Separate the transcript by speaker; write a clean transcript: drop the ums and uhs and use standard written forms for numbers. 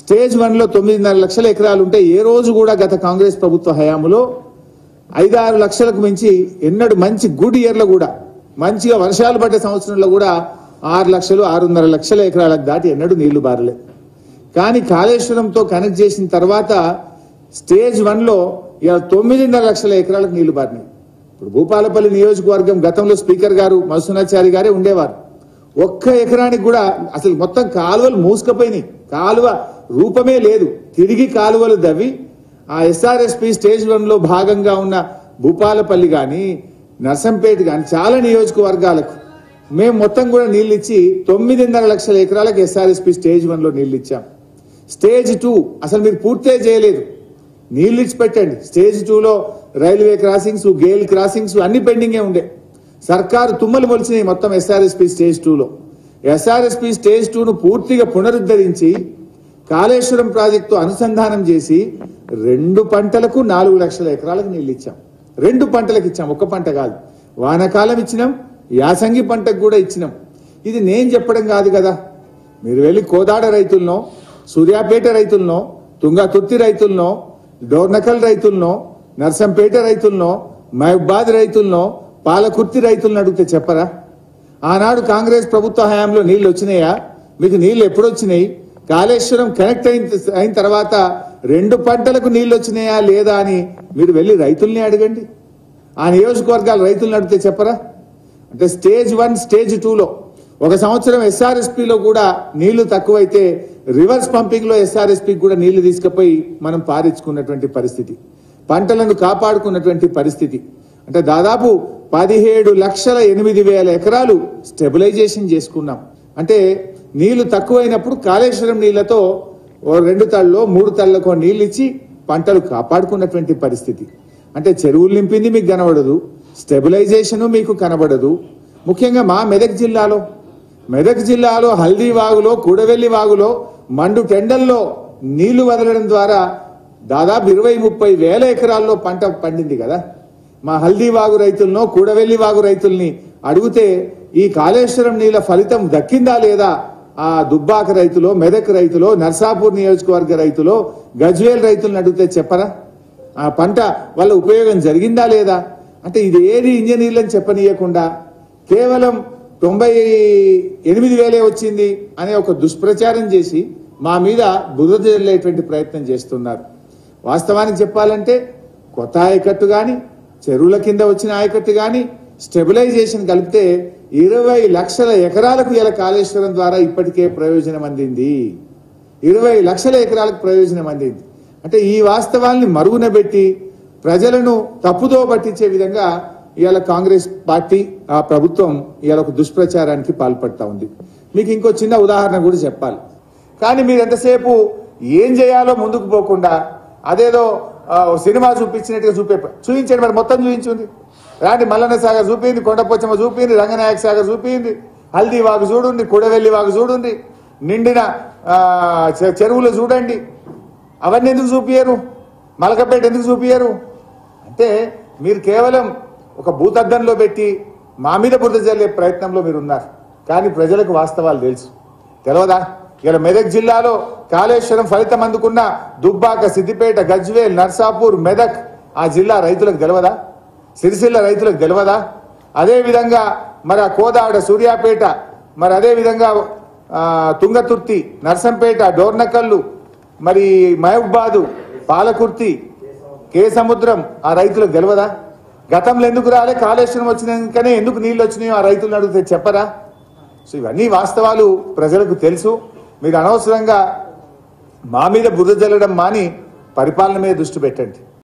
Speaker 1: Stage 1 లో 9.5 లక్షల ఎకరాలు ఉంటే ఏ రోజు కూడా గత కాంగ్రెస్ ప్రభుత్వ హయాంలో 5-6 లక్షలకు మించి ఎన్నడూ మంచి గుడ్ ఇయర్ లో కూడా మంచిగా వర్షాలు పడ్డ సంవత్సరంలో కూడా 6 లక్షలు 6.5 లక్షల ఎకరాలకు దాటి ఎన్నడూ నీళ్లు బారలేదు. కానీ కాళేశ్వరంతో కనెక్ట్ చేసిన తర్వాత స్టేజ్ 1 లో 9.5 లక్షల ఎకరాలకు నీళ్లు బారినాయి. ఇప్పుడు భూపాలపల్లి నియోజకవర్గం గతంలో స్పీకర్ గారు మధుసూనాచారి గారే ఉండేవారు. ఒక్క ఎకరానికి కూడా అసలు మొత్తం కాలువలు మూసుకుపోయినాయి, కాలువ రూపమే లేదు. తిరిగి కాలువలు దవ్వి ఆ ఎస్ఆర్ఎస్పీ స్టేజ్ 1 లో భాగంగా ఉన్న భూపాలపల్లి గాని నర్సంపేట గాని చాలా నియోజకవర్గాలకు మేము మొత్తం కూడా నీళ్లు ఇచ్చి 9.5 లక్షల ఎకరాలకు ఎస్ఆర్ఎస్పీ స్టేజ్ 1 లో నీళ్లు ఇచ్చాం. స్టేజ్ 2 అసలు మీరు పూర్తే చేయలేదు, నీళ్లు ఇచ్చి పెట్టండి. స్టేజ్ 2 లో రైల్వే క్రాసింగ్స్, గేల్ క్రాసింగ్స్ అన్ని పెండింగే ఉండే. సర్కారు తుమ్మలు మొలిచినాయి మొత్తం ఎస్ఆర్ఎస్పీ స్టేజ్ 2 లో. ఎస్ఆర్ఎస్పీ స్టేజ్ 2 ను పూర్తిగా పునరుద్ధరించి కాళేశ్వరం ప్రాజెక్టు అనుసంధానం చేసి 2 పంటలకు 4 లక్షల ఎకరాలకు నీళ్లు ఇచ్చాం. 2 పంటలకు ఇచ్చాం, ఒక్క పంట కాదు. వానాకాలం ఇచ్చినాం, యాసంగి పంటకు కూడా ఇచ్చినాం. ఇది నేను చెప్పడం కాదు కదా, మీరు వెళ్ళి కోదాడ రైతులను, సూర్యాపేట రైతులను, తుంగతుర్తి రైతులను, డోర్నకల్ రైతులను, నర్సంపేట రైతులను, మహబాద్ రైతులను, పాలకుర్తి రైతులను అడిగితే చెప్పరా? ఆనాడు కాంగ్రెస్ ప్రభుత్వ హయాంలో నీళ్లు వచ్చినాయా? మీకు నీళ్లు ఎప్పుడు వచ్చినాయి? కాళేశ్వరం కనెక్ట్ అయిన తర్వాత 2 పంటలకు నీళ్లు వచ్చినాయా లేదా అని మీరు వెళ్ళి రైతుల్ని అడగండి. ఆ నియోజకవర్గాల రైతులను అడిగితే చెప్పరా? అంటే స్టేజ్ 1 స్టేజ్ 2 లో ఒక సంవత్సరం ఎస్ఆర్ఎస్పీలో కూడా నీళ్లు తక్కువైతే రివర్స్ పంపింగ్ లో ఎస్ఆర్ఎస్పీకి కూడా నీళ్లు తీసుకుపోయి మనం పారించుకున్నటువంటి పరిస్థితి, పంటలను కాపాడుకున్నటువంటి పరిస్థితి. అంటే దాదాపు 17,08,000 ఎకరాలు స్టెబిలైజేషన్ చేసుకున్నాం. అంటే నీళ్లు తక్కువైనప్పుడు కాళేశ్వరం నీళ్లతో 2 తళ్ళలో 3 తళ్ళకో నీళ్లు ఇచ్చి పంటలు కాపాడుకున్నటువంటి పరిస్థితి. అంటే చెరువులు నింపింది మీకు కనబడదు, స్టెబిలైజేషన్ మీకు కనబడదు. ముఖ్యంగా మా మెదక్ జిల్లాలో హల్దీ వాగులో, కూడవెల్లి వాగులో మండు టెండల్లో నీళ్లు వదలడం ద్వారా దాదాపు 20-30 వేల ఎకరాల్లో పంట పండింది కదా. మా హల్దీ వాగు రైతులను, కూడవెల్లి వాగు రైతుల్ని అడిగితే ఈ కాళేశ్వరం నీళ్ల ఫలితం దక్కిందా లేదా ఆ దుబ్బాక రైతులో, మెదక్ రైతులో, నర్సాపూర్ నియోజకవర్గ రైతులో, గజ్వేల్ రైతులను అడిగితే చెప్పరా? ఆ పంట వల్ల ఉపయోగం జరిగిందా లేదా? అంటే ఇది ఏది ఇంజనీర్లను చెప్పనీయకుండా కేవలం 98,000 వచ్చింది అనే ఒక దుష్ప్రచారం చేసి మా మీద బురద జల్లేటువంటి ప్రయత్నం చేస్తున్నారు. వాస్తవానికి చెప్పాలంటే కొత్త ఆయకట్టు గాని, చెరువుల కింద వచ్చిన ఆయకట్టు గాని, స్టెబిలైజేషన్ కలిపితే 20 లక్షల ఎకరాలకు ఇలా కాళేశ్వరం ద్వారా ఇప్పటికే ప్రయోజనం అందింది. 20 లక్షల ఎకరాలకు ప్రయోజనం అందింది. అంటే ఈ వాస్తవాల్ని మరుగున పెట్టి ప్రజలను తప్పుదో పట్టించే విధంగా ఇవాళ కాంగ్రెస్ పార్టీ, ఆ ప్రభుత్వం ఇవాళ ఒక దుష్ప్రచారానికి పాల్పడతా ఉంది. మీకు ఇంకో చిన్న ఉదాహరణ కూడా చెప్పాలి. కానీ మీరు ఎంతసేపు ఏం చేయాలో ముందుకు పోకుండా అదేదో సినిమా చూపించినట్టుగా చూపించండి. మరి మొత్తం చూపించింది. రాండి, మల్లన్న సాగర్ చూపింది, కొండపోచమ్మ చూపింది, రంగనాయక సాగర్ చూపింది, హల్దీ వాగు చూడండి, కూడవెల్లి వాగు చూడండి, నిండిన చెరువులు చూడండి. అవన్నీ ఎందుకు చూపించరు? మలకపేట ఎందుకు చూపించరు? అంటే మీరు కేవలం ఒక భూతద్దంలో పెట్టి మా మీద బురద జల్లే ప్రయత్నంలో మీరు ఉన్నారు. కానీ ప్రజలకు వాస్తవాలు తెలుసు, తెలియదా? ఇలా మెదక్ జిల్లాలో కాళేశ్వరం ఫలితం అందుకున్న దుబ్బాక, సిద్దిపేట, గజ్వేల్, నర్సాపూర్, మెదక్ ఆ జిల్లా రైతులకు తెలియదా? సిరిసిల్ల రైతులకు తెలియదా? అదేవిధంగా మరి ఆ కోదాడ, సూర్యాపేట, మరి అదేవిధంగా తుంగతుర్తి, నర్సంపేట, డోర్నకల్లు, మరి మహబాదు, పాలకుర్తి, కేసముద్రం ఆ రైతులకు తెలియదా? గతంలో ఎందుకు రాలే? కాళేశ్వరం వచ్చినాకనే ఎందుకు నీళ్లు వచ్చినాయో ఆ రైతులను అడిగితే చెప్పరా? సో ఇవన్నీ వాస్తవాలు ప్రజలకు తెలుసు. మీరు అనవసరంగా మా మీద బురద జల్లడం మాని పరిపాలన మీద దృష్టి పెట్టండి.